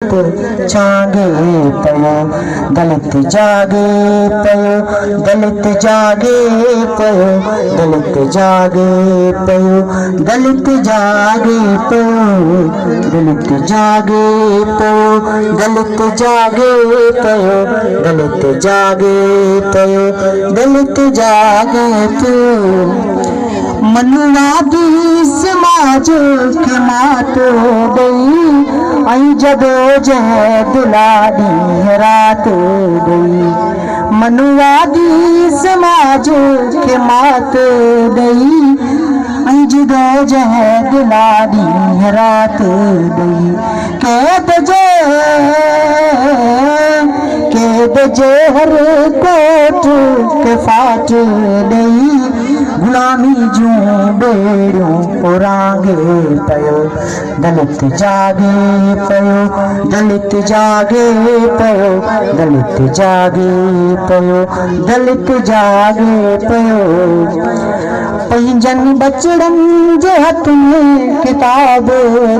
जागे पयो दलित जागे पयो दलित जागे पयो दलित जागे पयो दलित जागे पयो दलित जागे पयो दलित जागे पयो दलित जागे पयो दलित जागे पयो मनुवादी समाज के मातो गई आई जदो जहद लाडी रात गई मनुवादी समाज के मात गई आई जदो जहद लाडी रात गई कैद हर कोट के फाट गई गुलामी जूं बेड़ियों उरांगे पयो दलित जागे पयो दलित जागे पयो दलित जागे पयो दलित जागे पयो पंहिंजनि बचड़नि जे हथ में किताब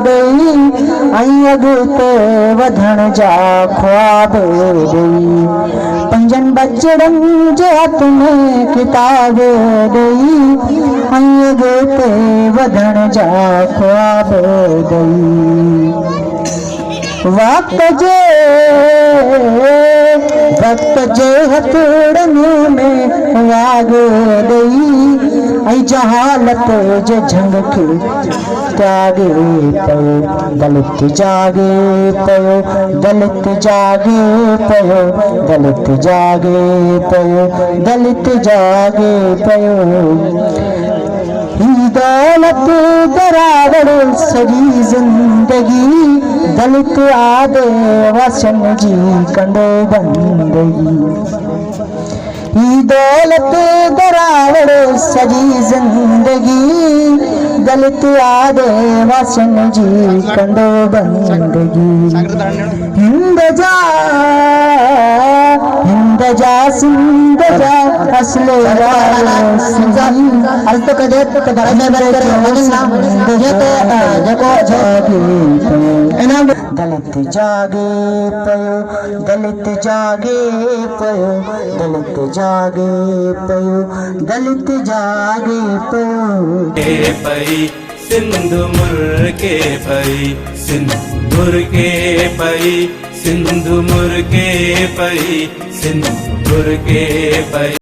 ॾेई ऐं अॻिते वधण जा ख्वाब ॾेई पंहिंजनि बचड़नि जे हथ में किताब ॾेई ऐं अॻिते वधण जा ख्वाब ॾेई वक्त जे हथड़नि में वाग ॾेई ऐं जहालत जे झंग खे त्यागे पयो दलित जागे पयो दलित जागे पयो दलित जागे पयो दलित जागे पयो ही दौलत दरावड़ सॼी ज़िंदगी दलित आदे वसन जी कंदो बंदगी ही दौलत दरावड़ सॼी ज़िंदगी दलित आदे वसन जी कंदो बंदगी हिंद जा सिंध जा असले हल तो कदे दलित जागे पयो दलित जागे पयो दलित जागे पयो दलित जागे पयो सिंधु मुर्के पई सिंधु मुर्के पई सिंधु मुर्के पई सिंधु मुर्के पई।